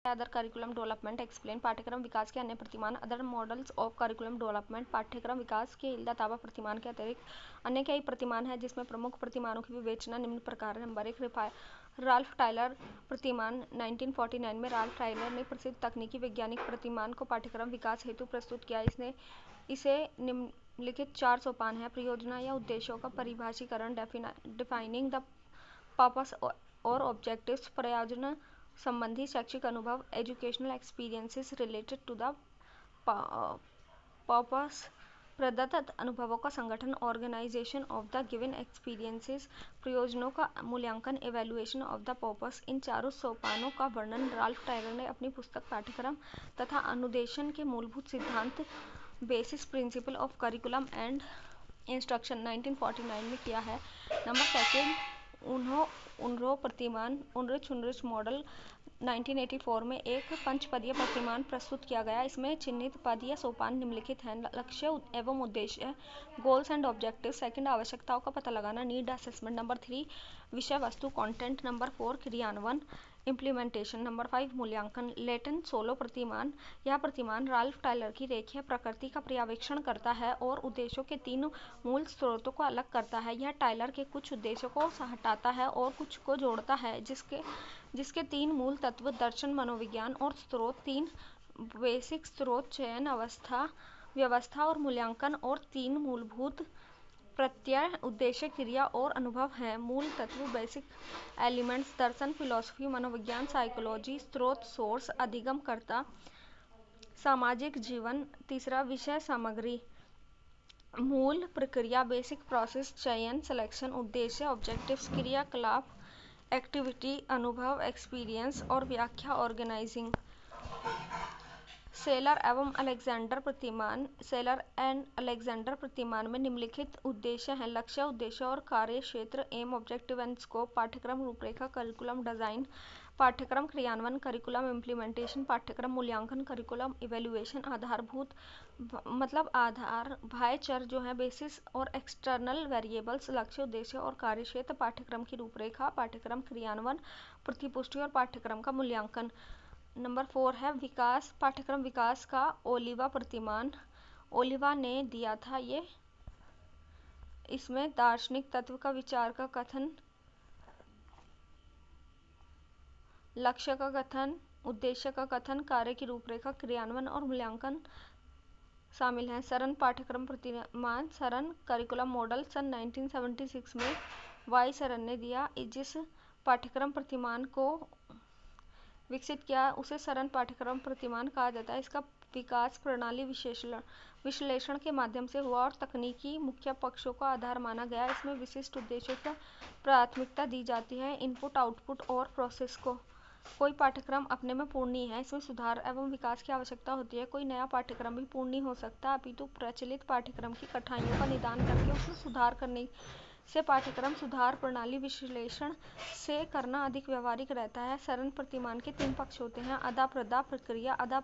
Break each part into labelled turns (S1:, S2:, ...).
S1: Other curriculum development explain पाठ्यक्रम विकास के अन्य प्रतिमान। Other models of curriculum development पाठ्यक्रम विकास के इल्दा-ताबा प्रतिमान के अतिरिक्त अन्य कई प्रतिमान हैं, जिसमें प्रमुख प्रतिमानों की विवेचना निम्न प्रकार है। नंबर 1, राल्फ टायलर प्रतिमान। 1949 में राल्फ टायलर ने प्रसिद्ध तकनीकी वैज्ञानिक प्रतिमान को पाठ्यक्रम विकास हेतु प्रस्तुत किया। इसे निम्नलिखित 4 सोपान हैं: प्रयोजना या उद्देश्यों का परिभाषीकरण, डिफाइनिंग द पर्पस और ऑब्जेक्टिव्स, प्रयोजन संबंधी शैक्षिक अनुभव, educational experiences related to the purpose, प्रदत्त अनुभवों का संगठन, organisation of the given experiences, प्रयोजनों का मूल्यांकन, इवैल्यूएशन ऑफ द पर्पस। इन चारों सोपानों का वर्णन राल्फ टायलर ने अपनी पुस्तक पाठ्यक्रम तथा अनुदेशन के मूलभूत सिद्धांत basis principle of curriculum and instruction 1949 में किया है। नंबर 2, उनरो प्रतिमान। उनरिच मॉडल 1984 में एक पंचपदीय प्रतिमान प्रस्तुत किया गया। इसमें चिन्हित पद या सोपान निम्नलिखित हैं: लक्ष्य एवं उद्देश्य, गोल्स एंड ऑब्जेक्टिव। सेकंड, आवश्यकताओं का पता लगाना, नीड असेसमेंट। नंबर 3, विषय वस्तु, कंटेंट। नंबर 4, क्रियान्वयन, इम्प्लीमेंटेशन। नंबर 5, मूल्यांकन। लेटन सोलो प्रतिमान। यह प्रतिमान राल्फ टायलर की रेखीय प्रकृति का पर्यवेक्षण करता है और उद्देश्यों के 3 मूल स्रोतों को अलग करता है। यह टायलर के कुछ उद्देश्यों को हटाता है और कुछ को जोड़ता है, जिसके 3 मूल तत्व दर्शन, मनोविज्ञान और स्रोत। 3 बेसिक स्रोत चयन, व्यवस्था और मूल्यांकन, और 3 मूलभूत प्रत्यय, उद्देश्य, क्रिया और अनुभव हैं। मूल तत्व बेसिक एलिमेंट्स: दर्शन, फिलॉसफी, मनोविज्ञान, साइकोलॉजी। स्रोत सोर्स, अधिगमकर्ता, सामाजिक जीवन। तीसरा, विषय सामग्री, मूल प्रक्रिया, बेसिक प्रोसेस, चयन, सिलेक्शन। उद्देश्य, ऑब्जेक्टिव्स, क्रियाकलाप, एक्टिविटी, अनुभव, एक्सपीरियंस। और व्याख्या, ऑर्गेनाइजिंग। सेलर एवं अलेक्जेंडर प्रतिमान। सेलर एंड अलेक्जेंडर प्रतिमान में निम्नलिखित उद्देश्य हैं: लक्ष्य, उद्देश्य और कार्य क्षेत्र, एम, ऑब्जेक्टिव एंड स्कोप। पाठ्यक्रम रूपरेखा, करिकुलम डिजाइन। पाठ्यक्रम क्रियान्वयन, करिकुलम इम्प्लीमेंटेशन। पाठ्यक्रम मूल्यांकन, करिकुलम इवैल्यूएशन। आधारभूत आधार, बाह्य चर जो है बेसिस, और एक्सटर्नल वेरिएबल्स, लक्ष्य, उद्देश्य और कार्य क्षेत्र। पाठ्यक्रम की रूपरेखा, पाठ्यक्रम क्रियान्वयन, प्रतिपुष्टि और पाठ्यक्रम का मूल्यांकन। नंबर 4 है विकास। पाठ्यक्रम विकास का ओलिवा प्रतिमान। ओलिवा ने दिया था ये। इसमें दार्शनिक तत्व का विचार का कथन, लक्ष्य का कथन, उद्देश्य का कथन, कार्य की रूपरेखा, क्रियान्वयन और मूल्यांकन शामिल हैं। सरन पाठ्यक्रम प्रतिमान। सरन करिकुलम मॉडल सन 1976 में वाई सरन ने दिया। जिस पाठ्यक्रम प्रतिमान को विकसित किया उसे सरन पाठ्यक्रम प्रतिमान कहा जाता है। इसका विकास प्रणाली विश्लेषण के माध्यम से हुआ और तकनीकी मुख्य पक्षों का आधार माना गया। इसमें विशिष्ट उद्देश्यों को प्राथमिकता दी जाती है, इनपुट, आउटपुट और प्रोसेस को। कोई पाठ्यक्रम अपने में पूर्ण नहीं है, इसमें सुधार एवं विकास की आवश्यकता होती है। कोई नया पाठ्यक्रम भी पूर्ण नहीं हो सकता, अपितु प्रचलित पाठ्यक्रम की कठिनाइयों का निदान करके उसमें सुधार करने से पाठ्यक्रम सुधार प्रणाली विश्लेषण से करना अधिक व्यावहारिक रहता है। सरन प्रतिमान के 3 पक्ष होते हैं: अदा, प्रदा, प्रक्रिया। अदा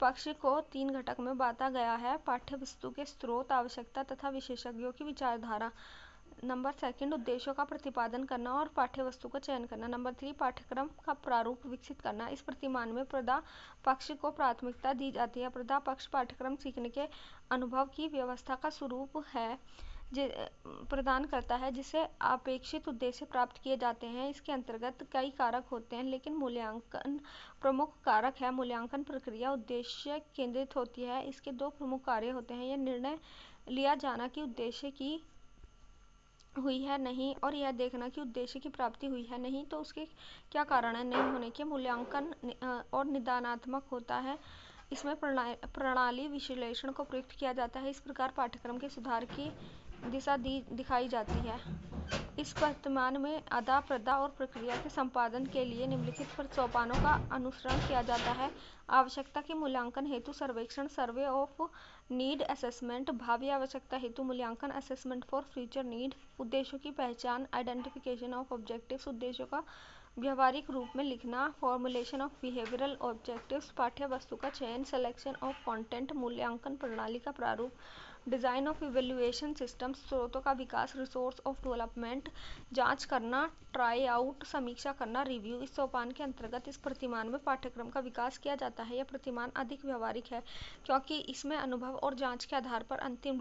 S1: पक्ष को 3 घटक में बांटा गया है: पाठ्य वस्तु के स्रोत, आवश्यकता तथा विशेषज्ञों की विचारधारा। नंबर 2, उद्देश्यों का प्रतिपादन करना और पाठ्य वस्तु का चयन करना। नंबर 3, पाठ्यक्रम का प्रारूप विकसित करना। इस प्रतिमान में प्रदा पक्ष को प्राथमिकता दी जाती है। प्रदा पक्ष पाठ्यक्रम सीखने के अनुभव की व्यवस्था का स्वरूप है प्रदान करता है, जिससे अपेक्षित उद्देश्य प्राप्त किए जाते हैं। इसके अंतर्गत कई कारक होते हैं, लेकिन मूल्यांकन प्रमुख कारक है। मूल्यांकन प्रक्रिया उद्देश्य केंद्रित होती है। इसके 2 प्रमुख कार्य होते हैं: यह निर्णय लिया जाना कि उद्देश्य की हुई है नहीं, और यह देखना कि उद्देश्य की प्राप्ति हुई है नहीं तो उसके क्या कारण है नहीं होने के। मूल्यांकन और निदानात्मक होता है। इसमें प्रणाली विश्लेषण को प्रयुक्त किया जाता है। इस प्रकार पाठ्यक्रम के सुधार की दिशा दिखाई जाती है। इस प्रतिमान में अदा, प्रदा और प्रक्रिया के संपादन के लिए निम्नलिखित सोपानों का अनुसरण किया जाता है: आवश्यकता के मूल्यांकन हेतु सर्वेक्षण, सर्वे ऑफ नीड असेसमेंट। भावी आवश्यकता हेतु मूल्यांकन, असेसमेंट फॉर फ्यूचर नीड। उद्देश्यों की पहचान, आइडेंटिफिकेशन ऑफ ऑब्जेक्टिव्स। उद्देश्यों का व्यवहारिक रूप में लिखना, फॉर्मुलेशन ऑफ बिहेवियरल ऑब्जेक्टिव्स। पाठ्य वस्तु का चयन, सिलेक्शन ऑफ कंटेंट। मूल्यांकन प्रणाली का प्रारूप, डिज़ाइन ऑफ इवेल्युएशन सिस्टम, स्रोतों का विकास, रिसोर्स ऑफ डेवलपमेंट, जांच करना, ट्राई आउट, समीक्षा करना, रिव्यू। इस सोपान के अंतर्गत इस प्रतिमान में पाठ्यक्रम का विकास किया जाता है। यह प्रतिमान अधिक व्यवहारिक है क्योंकि इसमें अनुभव और जांच के आधार पर अंतिम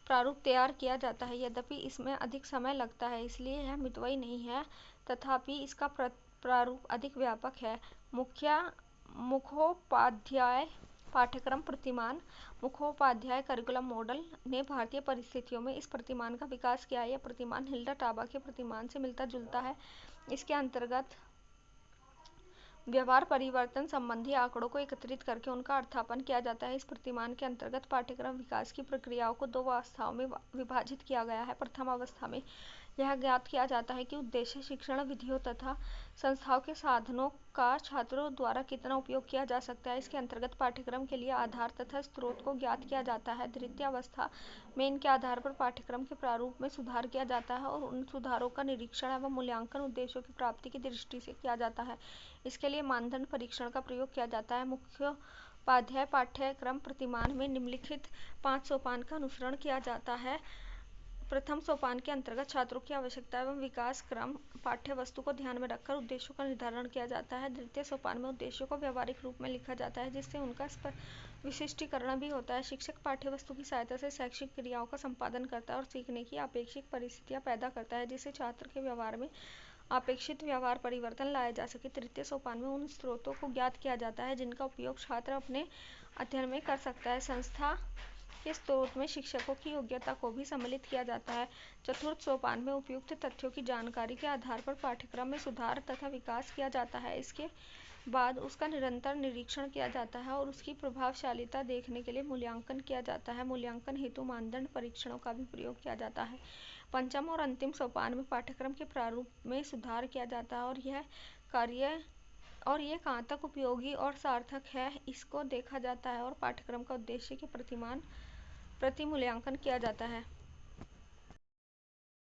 S1: प्रारूप तैयार किया जाता है। यद्यपि इसमें अधिक समय लगता है, इसलिए यह मितव्ययी नहीं है, तथापि इसका प्रारूप अधिक व्यापक है। मुखोपाध्याय पाठ्यक्रम प्रतिमान। मुखोपाध्याय करिकुलम मॉडल ने भारतीय परिस्थितियों में इस प्रतिमान का विकास किया है। यह प्रतिमान हिल्डा टाबा के प्रतिमान से मिलता जुलता है। इसके अंतर्गत व्यवहार परिवर्तन संबंधी आंकड़ों को एकत्रित करके उनका अर्थापन किया जाता है। इस प्रतिमान के अंतर्गत पाठ्यक्रम विकास की प्रक्रियाओं को 2 अवस्थाओं में विभाजित किया गया है। प्रथम अवस्था में यह ज्ञात किया जाता है कि उद्देश्य, शिक्षण विधियों तथा संस्थाओं के साधनों का छात्रों द्वारा कितना उपयोग किया जा सकता है। इसके अंतर्गत पाठ्यक्रम के लिए आधार तथा स्रोत को ज्ञात किया जाता है। द्वितीय अवस्था में इनके आधार पर पाठ्यक्रम के प्रारूप में सुधार किया जाता है और उन सुधारों का निरीक्षण एवं मूल्यांकन उद्देश्यों की प्राप्ति की दृष्टि से किया जाता है। इसके लिए मानदंड परीक्षण का प्रयोग किया जाता है। मुखोपाध्याय पाठ्यक्रम प्रतिमान में निम्नलिखित 5 सोपान का अनुसरण किया जाता है। प्रथम सोपान के अंतर्गत छात्रों की आवश्यकता एवं विकास क्रम पाठ्य वस्तु को ध्यान में रखकर उद्देश्यों का निर्धारण किया जाता है। द्वितीय सोपान में उद्देश्यों को व्यवहारिक रूप में लिखा जाता है, जिससे उनका विशिष्टीकरण भी होता है। शिक्षक पाठ्य वस्तु की सहायता से शैक्षिक क्रियाओं का संपादन करता है और सीखने की अपेक्षित परिस्थितियां पैदा करता है, जिससे छात्र के व्यवहार में अपेक्षित व्यवहार परिवर्तन लाया जा सके। तृतीय सोपान में उन स्रोतों को ज्ञात किया जाता है जिनका उपयोग छात्र अपने अध्ययन में कर सकता है। संस्था के स्रोत में शिक्षकों की योग्यता को भी सम्मिलित किया जाता है। चतुर्थ सोपान में उपयुक्त तथ्यों की जानकारी के आधार पर पाठ्यक्रम में सुधार तथा विकास किया जाता है। इसके बाद उसका निरंतर निरीक्षण किया जाता है और उसकी प्रभावशीलता देखने के लिए मूल्यांकन किया जाता है। मूल्यांकन हेतु मानदंड परीक्षणों का भी प्रयोग किया जाता है। पंचम और अंतिम सोपान में पाठ्यक्रम के प्रारूप में सुधार किया जाता है और ये कहाँ तक उपयोगी और सार्थक है, इसको देखा जाता है और पाठ्यक्रम का उद्देश्य के प्रति मूल्यांकन किया जाता है।